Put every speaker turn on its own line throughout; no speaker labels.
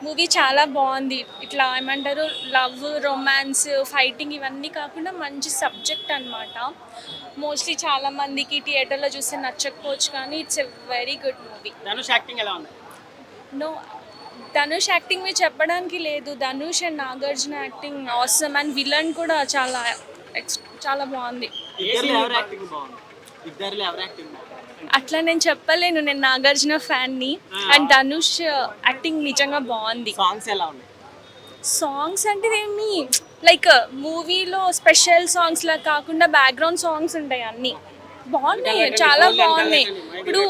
Movie చాలా బాగుంది. ఇట్లా ఏమంటారు లవ్, రొమాన్స్, ఫైటింగ్ ఇవన్నీ కాకుండా మంచి సబ్జెక్ట్ అనమాట. మోస్ట్లీ చాలా మందికి థియేటర్లో చూస్తే నచ్చకపోవచ్చు కానీ it's a very good movie.
Dhanush acting ఎలా ఉంది?
నో, ధనుష్ యాక్టింగ్ మీద చెప్పడానికి లేదు. Dhanush and Nagarjuna acting awesome and villain కూడా చాలా బాగుంది.
ఇద్దరిలో ఎవరి యాక్టింగ్ బాగుంది? ఇద్దరిలో ఎవరి యాక్టింగ్ బాగుంది?
అట్లా నేను చెప్పలేను, నేను నాగార్జున ఫ్యాన్ని. అండ్ ధనుష్ యాక్టింగ్ నిజంగా బాగుంది.
సాంగ్స్ ఎలా ఉన్నాయి?
సాంగ్స్ అంటే ఏమి లైక్ మూవీలో స్పెషల్ సాంగ్స్ లా కాకుండా బ్యాక్గ్రౌండ్ సాంగ్స్ ఉంటాయి, అన్నీ బాగున్నాయి, చాలా బాగున్నాయి. ఇప్పుడు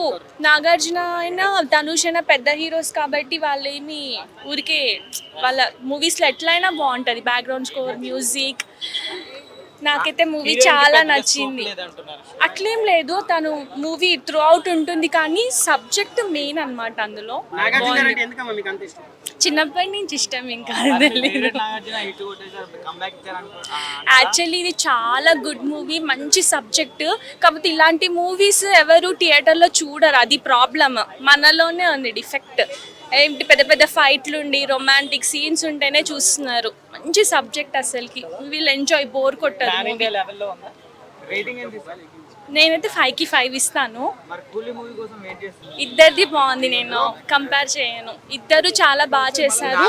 నాగార్జున అయినా ధనుష్ అయినా పెద్ద హీరోస్ కాబట్టి వాళ్ళు ఏమి ఊరికే వాళ్ళ మూవీస్లో ఎట్లయినా బాగుంటుంది. బ్యాక్గ్రౌండ్ స్కోర్, మ్యూజిక్, నాకైతే మూవీ చాలా నచ్చింది. అట్లేం లేదు, తను మూవీ త్రూ అవుట్ ఉంటుంది కానీ సబ్జెక్ట్ మెయిన్ అనమాట. అందులో చిన్నప్పటి నుంచి ఇష్టం, ఇంకా తెలియదు. యాక్చువల్లీ ఇది చాలా గుడ్ మూవీ, మంచి సబ్జెక్ట్. కాకపోతే ఇలాంటి మూవీస్ ఎవరు థియేటర్లో చూడరు, అది ప్రాబ్లమ్. మనలోనే ఉంది డిఫెక్ట్. ఏంటి పెద్ద పెద్ద ఫైట్లు ఉండి రొమాంటిక్ సీన్స్ ఉంటేనే చూస్తున్నారు. మంచి సబ్జెక్ట్, అసలుకి వీళ్ళు ఎంజాయ్, బోర్ కొట్టదు. నేనైతే 5కి 5 ఇస్తాను. ఇద్దరిది బాగుంది, నేను కంపేర్ చేయను. ఇద్దరు చాలా బాగా చేశారు.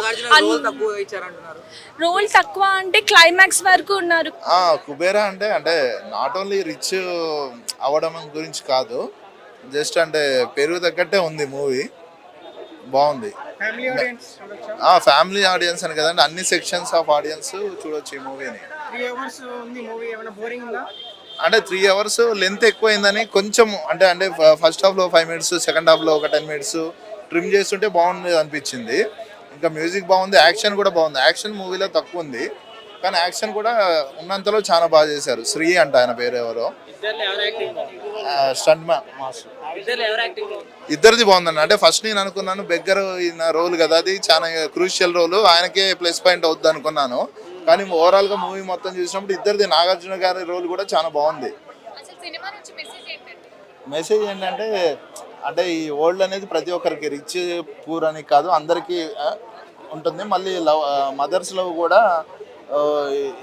రోల్ తక్కువ అంటే క్లైమాక్స్ వరకు ఉన్నారు.
కుబేరా అంటే నాట్ ఓన్లీ రిచ్ అవ్వడం గురించి కాదు, జస్ట్ అంటే పెరుగు తగ్గట్టే ఉంది మూవీ. బాగుంది. ఫ్యామిలీ ఆడియన్స్ అని కదండి, అన్ని సెక్షన్స్ ఆఫ్ ఆడియన్స్ చూడొచ్చు ఈ మూవీని. అంటే 3 hours లెంత్ ఎక్కువైందని కొంచెం అంటే ఫస్ట్ హాఫ్లో 5 minutes, సెకండ్ హాఫ్లో ఒక 10 minutes ట్రిమ్ చేస్తుంటే బాగుంది అనిపించింది. ఇంకా మ్యూజిక్ బాగుంది, యాక్షన్ కూడా బాగుంది. యాక్షన్ మూవీలో తక్కువ ఉంది కానీ యాక్షన్ కూడా ఉన్నంతలో చాలా బాగా చేశారు. శ్రీ అంట ఆయన పేరు, ఎవరో స్టంట్ మాస్టర్. ఇద్దరిది బాగుందండి. అంటే ఫస్ట్ నేను అనుకున్నాను బెగ్గర్ రోల్ కదా, అది చాలా క్రూషియల్ రోల్, ఆయనకే ప్లస్ పాయింట్ అవుద్ది అనుకున్నాను. కానీ ఓవరాల్ గా మూవీ మొత్తం చూసినప్పుడు ఇద్దరిది, నాగార్జున గారి రోల్ కూడా చాలా బాగుంది. మెసేజ్ ఏంటంటే అంటే ఈ వరల్డ్ అనేది ప్రతి ఒక్కరికి, రిచ్ పూర్ అని కాదు, అందరికీ ఉంటుంది. మళ్ళీ మదర్స్ లవ్ కూడా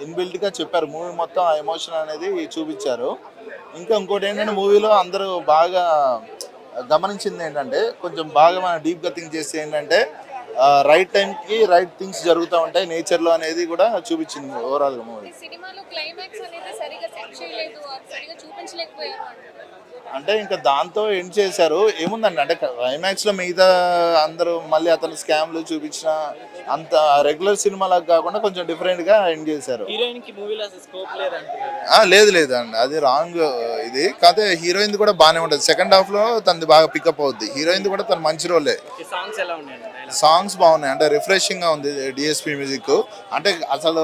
ఇన్బిల్ట్ గా చెప్పారు. మూవీ మొత్తం ఆ ఎమోషన్ అనేది చూపించారు. ఇంకా ఇంకోటి ఏంటంటే మూవీలో అందరూ బాగా గమనించింది ఏంటంటే, కొంచెం బాగా మనం డీప్గా థింక్ చేస్తే ఏంటంటే రైట్ టైంకి రైట్ థింగ్స్ జరుగుతూ ఉంటాయి నేచర్లో అనేది కూడా చూపించింది ఓవరాల్గా మూవీ. అంటే ఇంకా దాంతో ఎండ్ చేశారు. ఏముందండి అంటే క్లైమాక్స్లో మిగతా అందరూ మళ్ళీ అతను స్కామ్లు చూపించిన అంత రెగ్యులర్ సినిమాలకు కాకుండా కొంచెం డిఫరెంట్గా ఎండ్ చేశారు. లేదు అండి, అది రాంగ్ ఇది. కాకపోతే హీరోయిన్ కూడా బాగానే ఉంటుంది. సెకండ్ హాఫ్లో తనది బాగా పికప్ అవుద్ది. హీరోయిన్ కూడా తన మంచి రోలే. సాంగ్స్ బాగున్నాయి, అంటే రిఫ్రెషింగ్గా ఉంది. డిఎస్పి మ్యూజిక్ అంటే అసలు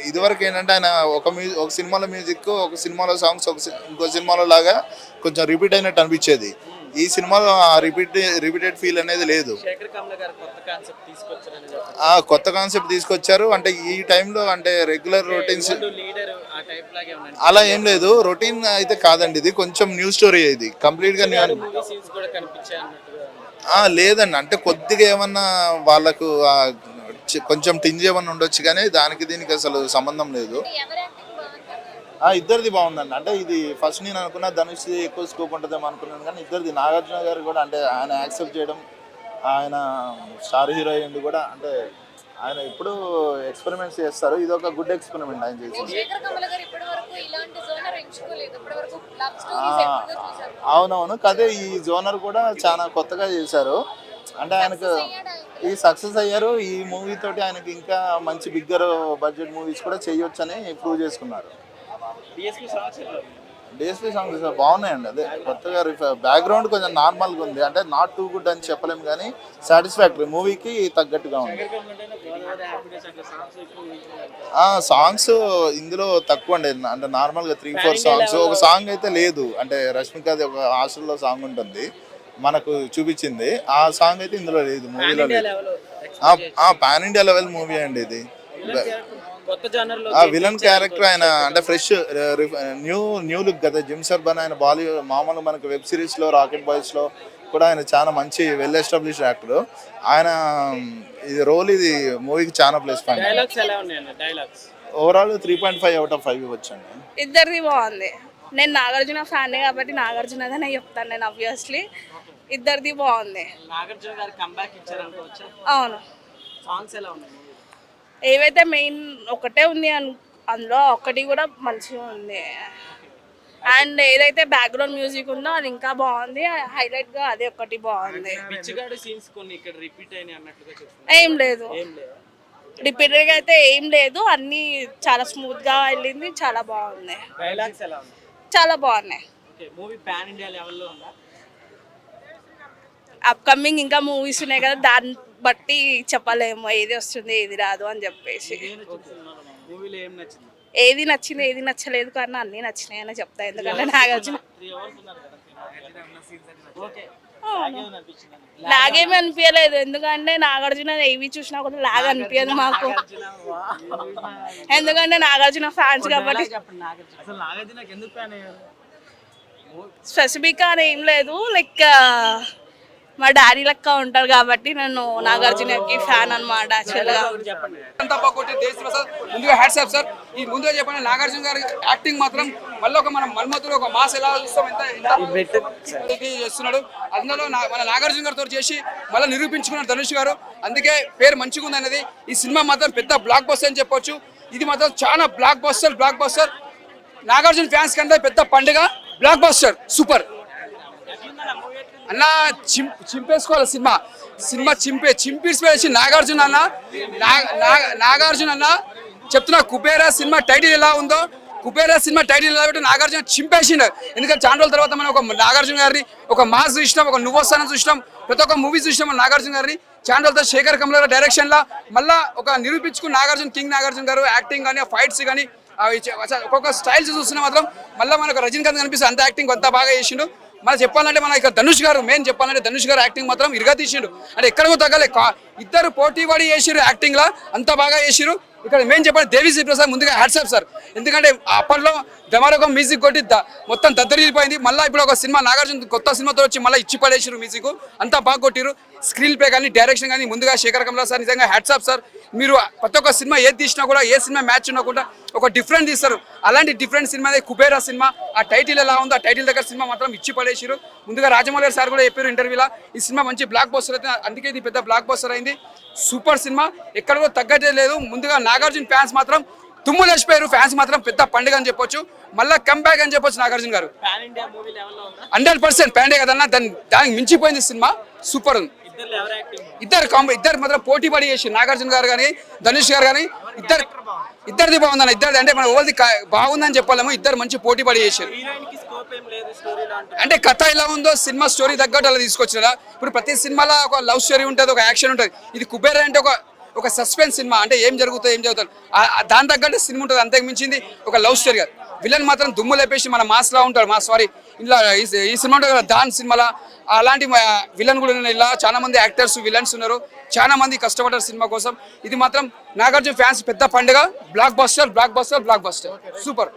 ఇదివరకు ఏంటంటే ఆయన ఒక సినిమాలో మ్యూజిక్, ఒక సినిమాలో సాంగ్స్, ఇంకో సినిమాలో లాగా కొంచెం రిపీట్ అయినట్టు అనిపించేది. ఈ సినిమాలో ఆ రిపీటెడ్ ఫీల్ అనేది లేదు. కొత్త కాన్సెప్ట్ తీసుకొచ్చారు. అంటే ఈ టైంలో అంటే రెగ్యులర్ రొటీన్స్ అలా ఏం లేదు. రొటీన్ అయితే కాదండి, ఇది కొంచెం న్యూ స్టోరీ. ఇది కంప్లీట్ గా లేదండి, అంటే కొద్దిగా ఏమన్నా వాళ్ళకు కొంచెం టింజ్ ఏమన్నా ఉండొచ్చు కానీ దానికి దీనికి అసలు సంబంధం లేదు. ఇద్దరిది బాగుందండి. అంటే ఇది ఫస్ట్ నేను అనుకున్నా ధనుష్ ఎక్కువ స్కోప్ ఉంటుందేమో అనుకున్నాను కానీ ఇద్దరిది. నాగార్జున గారు కూడా అంటే ఆయన యాక్సెప్ట్ చేయడం, ఆయన స్టార్ హీరో అయ్యింది కూడా, అంటే ఆయన ఎప్పుడు ఎక్స్పెరిమెంట్స్ చేస్తారు. ఇది ఒక గుడ్ ఎక్స్పెరిమెంట్ ఆయన చేసింది. అవునవును, కదే ఈ జోనర్ కూడా చాలా కొత్తగా చేశారు. అంటే ఆయనకు ఈ సక్సెస్ అయ్యారు. ఈ మూవీ తోటి ఆయనకి ఇంకా మంచి బిగ్గర్ బడ్జెట్ మూవీస్ కూడా చేయొచ్చని ప్రూవ్ చేసుకున్నారు. డిఎస్పీ సాంగ్స్ బాగున్నాయండి. అదే కొత్తగా బ్యాక్గ్రౌండ్ కొంచెం నార్మల్గా ఉంది, అంటే నాట్ టూ గుడ్ అని చెప్పలేము కానీ సాటిస్ఫాక్టరీ, మూవీకి తగ్గట్టుగా ఉంది. సాంగ్స్ ఇందులో తక్కువ అండి, అంటే నార్మల్గా 3-4 సాంగ్స్. ఒక సాంగ్ అయితే లేదు, అంటే రష్మికది ఒక హాస్టల్లో సాంగ్ ఉంటుంది మనకు చూపించింది, ఆ సాంగ్ అయితే ఇందులో లేదు, మూవీలో లేదు. పాన్ ఇండియా లెవెల్ మూవీ అండి ఇది. విలన్ క్యారెక్టర్ ఆయన అంటే ఫ్రెష్ న్యూ లుక్ కదా. జిమ్ సర్బన్ ఆయన బాలీవుడ్ మామూలు మనకు వెబ్ సిరీస్ లో, రాకెట్ బాయ్స్ లో కూడా ఆయన చాలా మంచి వెల్ ఎస్టాబ్లిష్డ్ యాక్టర్. ఆయన ఇది రోల్ ఇది మూవీకి చాలా ప్లస్ పాయింట్.
డైలాగ్స్ ఎలా ఉన్నాయండి? Dialogues
overall 3.5 out of 5 ఇవ్వచ్చండి.
ఇద్దరిది బాగుంది. నేను నాగార్జున ఫ్యాన్ కాబట్టి నాగార్జునదనే చెప్తాను నేను ఆబ్వియస్లీ. ఇద్దరిది బాగుంది.
నాగార్జున గారు కంబ్యాక్ ఇచ్చారు అనుకోవచ్చా?
అవును.
సాంగ్స్ ఎలా ఉన్నాయి?
ఏవైతే మెయిన్ ఒకటే ఉంది అందులో ఒక్కటి కూడా మంచిగా ఉంది. అండ్ ఏదైతే బ్యాక్గ్రౌండ్ మ్యూజిక్ ఉందో అది ఇంకా బాగుంది. హైలైట్ గా అదే ఒకటి బాగుంది.
పిచ్చిగాడు సీన్స్ కొన్ని ఇక్కడ రిపీట్ అయినాయి అన్నట్లుగా చెప్తున్నారు.
ఏం లేదు, రిపీటెడ్ గా అయితే ఏం లేదు. అన్ని చాలా స్మూత్ గా వెళ్ళింది. చాలా బాగుంది.
డైలాగ్స్ ఎలా ఉన్నాయి?
చాలా బాగున్నాయి.
ఓకే, మూవీ పాన్ ఇండియా లెవెల్లో ఉందా?
అప్కమింగ్ ఇంకా మూవీస్ ఉన్నాయి కదా, దాన్ని బట్టి చెప్పలేము ఏది వస్తుంది ఏది రాదు అని చెప్పేసి.
మూవీలో ఏం నచ్చింది?
ఏది నచ్చింది ఏది నచ్చలేదు కానీ అన్నీ నచ్చినాయి అని చెప్తా. ఎందుకంటే నాగార్జున లాగేమీ అనిపించలేదు. ఎందుకంటే నాగార్జున ఏవి చూసినా కూడా లాగ్ అనిపించదు మాకు. ఎందుకంటే నాగార్జున ఫ్యాన్స్ కాబట్టి. స్పెసిఫిక్ అని ఏం లేదు, లైక్ మా డాడీ లెక్క ఉంటారు కాబట్టి నేను నాగార్జునకి ఫ్యాన్ అన్నమాట యాక్చువల్గా.
ముందుగా హ్యాట్స్ ఆఫ్ సార్. ఈ ముందుగా చెప్పండి, నాగార్జున గారి యాక్టింగ్ మాత్రం మళ్ళీ ఒక మనం మన్మతులు ఒక మాస్ ఎలా చూస్తాం ఎంత చేస్తున్నాడు. అందులో మన నాగార్జున గారితో చేసి మళ్ళీ నిరూపించుకున్నారు ధనుష్ గారు. అందుకే పేరు మంచిగా ఉంది అనేది. ఈ సినిమా మాత్రం పెద్ద బ్లాక్ బస్టర్ అని చెప్పొచ్చు. ఇది మాత్రం చాలా బ్లాక్ బస్టర్. నాగార్జున ఫ్యాన్స్ కింద పెద్ద పండుగ. బ్లాక్ బస్టర్ సూపర్ అన్న. చింపేసుకోవాలి సినిమా చింపేసి నాగార్జున అన్న చెప్తున్నా. కుబేరా సినిమా టైటిల్ ఎలా ఉందో, కుబేరా సినిమా టైటిల్ ఎలా పెట్టి నాగార్జున చింపేసిండు. ఎందుకంటే చాలా రోజుల తర్వాత మనం ఒక నాగార్జున గారిని ఒక మాస్ చూసినాం, ఒక నువ్వు వస్తానని చూసినాం, ప్రతి ఒక్క మూవీ చూసినాం నాగార్జున గారిని. చాలా రోజుల శేఖర్ కమల డైరెక్షన్ లా మళ్ళా ఒక నిరూపించుకుని కింగ్ నాగార్జున గారు యాక్టింగ్ కానీ ఫైట్స్ కానీ ఒక్కొక్క స్టైల్స్ చూస్తున్నా మాత్రం మళ్ళీ మనకు రజనీకాంత్ కనిపిస్తుంది. అంత యాక్టింగ్ అంత బాగా చేసిండు. మనం చెప్పాలంటే మన ఇక్కడ ధనుష్ గారు మెయిన్ చెప్పాలంటే ధనుష్ గారు యాక్టింగ్ మాత్రం ఇరుగా తీసిండు. అంటే ఎక్కడికో తగ్గలే. ఇద్దరు పోటీ పడి చేసిరు యాక్టింగ్ లా, అంత బాగా చేసిరు. ఇక్కడ మెయిన్ చెప్పాలి దేవిశ్రీ ప్రసాద్ ముందుగా హ్యాట్సాప్ సార్. ఎందుకంటే అప్పట్లో డమారకం మ్యూజిక్ కొట్టి మొత్తం దద్దరిల్లిపోయింది. మళ్ళీ ఇప్పుడు ఒక సినిమా నాగార్జున కొత్త సినిమాతో వచ్చి మళ్ళీ ఇచ్చి పడేసిరు మ్యూజిక్, అంతా బాగా కొట్టిరు. స్క్రీన్ ప్లే కానీ డైరెక్షన్ కానీ ముందుగా శేఖర్ కమలా సార్ నిజంగా హ్యాట్సాప్ సార్. మీరు ప్రతి ఒక్క సినిమా ఏది తీసినా కూడా ఏ సినిమా మ్యాచ్ ఉన్నా కూడా ఒక డిఫరెంట్ తీస్తారు. అలాంటి డిఫరెంట్ సినిమా కుబేరా సినిమా. ఆ టైటిల్ ఎలా ఉందో ఆ టైటిల్ దగ్గర సినిమా మాత్రం ఇచ్చి పడేసిరు. ముందుగా రాజమౌళి సార్ కూడా చెప్పారు ఇంటర్వ్యూలో, ఈ సినిమా మంచి బ్లాక్ బస్టర్ అయితే, అందుకే ఇది పెద్ద బ్లాక్ బస్టర్ అయింది. సూపర్ సినిమా, ఎక్కడికో తగ్గట్టే లేదు. ముందుగా నాగార్జున ఫ్యాన్స్ మాత్రం తుమ్ము లేచిపోయారు. ఫ్యాన్స్ మాత్రం పెద్ద పండుగ అని చెప్పొచ్చు. మళ్ళీ కంబ్యాక్ అని చెప్పొచ్చు నాగార్జున గారు. 100% ప్యాండే కదన్నా, దానికి మించిపోయింది సినిమా. సూపర్ ఉంది. ఇద్దరు మాత్రం పోటీ పడి చేసి నాగార్జున గారు కానీ ధనుష్ గారు కానీ ఇద్దరిది బాగుందన్న. ఇద్దరిది అంటే మన ఓల్ది బాగుందని చెప్పలేము. ఇద్దరు మంచి పోటీ పడి చేశారు. అంటే కథ ఎలా ఉందో సినిమా స్టోరీ తగ్గట్టు అలా తీసుకొచ్చినా. ఇప్పుడు ప్రతి సినిమాలో ఒక లవ్ స్టోరీ ఉంటుంది, ఒక యాక్షన్ ఉంటుంది. ఇది కుబేరా అంటే ఒక సస్పెన్స్ సినిమా. అంటే ఏం జరుగుతుంది దాని తగ్గట్టు సినిమా ఉంటుంది. అంతకు మించింది ఒక లవ్ స్టోరీ కాదు. విలన్ మాత్రం దుమ్ము లేపేసి మన మాస్లా ఉంటాడు. ఇలా ఈ సినిమా ఉంటుంది కదా దాని సినిమాలో అలాంటి విలన్ కూడా ఇలా చాలా మంది యాక్టర్స్ విలన్స్ ఉన్నారు. చాలా మంది కష్టపడ్డారు సినిమా కోసం. ఇది మాత్రం నాగార్జున ఫ్యాన్స్ పెద్ద పండుగ. Block buster super.